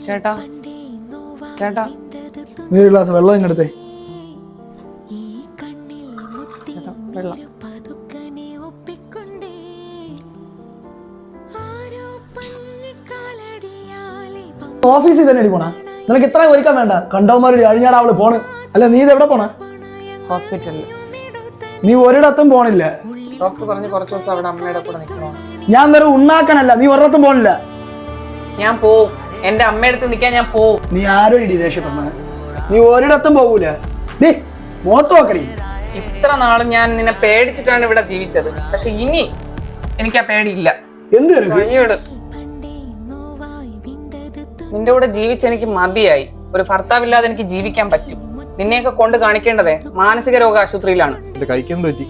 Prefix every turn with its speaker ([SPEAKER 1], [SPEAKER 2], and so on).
[SPEAKER 1] ചേട്ടാ ചേട്ടാ
[SPEAKER 2] നീ ഒരു ഗ്ലാസ് വെള്ളം ഇങ്ങെടുത്തേ.
[SPEAKER 1] വെള്ളം.
[SPEAKER 2] ഓഫീസിൽ തന്നെ അടി പോണ. നിനക്ക് ഇത്ര ഒരുക്കാൻ വേണ്ട. കണ്ടവന്മാര് അഴിഞ്ഞാടാ അവള് പോണ്. അല്ല നീ ഇത് എവിടെ പോണ?
[SPEAKER 1] ഹോസ്പിറ്റലിൽ.
[SPEAKER 2] നീ ഒരിടത്തും പോണില്ല.
[SPEAKER 1] ഡോക്ടർ പറഞ്ഞു കുറച്ച് ദിവസം അവിടെ അമ്മയുടെ കൂടെ നിൽക്കണോ.
[SPEAKER 2] ഞാൻ വേറെ ഉണ്ണാക്കാനല്ല. നീ ഒരിടത്തും പോണില്ല.
[SPEAKER 1] ഞാൻ പോവും. എന്റെ അമ്മയുടെ അടുത്ത് നിൽക്കാൻ ഞാൻ പോവും.
[SPEAKER 2] നീ ആരോ ഇടി ദേഷ്യപ്പെടണ. നീ ഒരിടത്തും പോകൂല. നീ മുഖത്ത് നോക്കടി.
[SPEAKER 1] ഇത്ര നാളും ഞാൻ നിന്നെ പേടിച്ചിട്ടാണ് ഇവിടെ ജീവിച്ചത്. പക്ഷെ ഇനി എനിക്ക് ആ പേടിയില്ല.
[SPEAKER 2] എന്ത്
[SPEAKER 1] നിന്റെ കൂടെ ജീവിച്ച് എനിക്ക് മതിയായി. ഒരു ഭർത്താവില്ലാതെ എനിക്ക് ജീവിക്കാൻ പറ്റും. നിന്നെയൊക്കെ കൊണ്ട് കാണിക്കേണ്ടതേ മാനസിക രോഗ ആശുപത്രിയിലാണ്.
[SPEAKER 3] കൈക്കെന്ത് പറ്റി?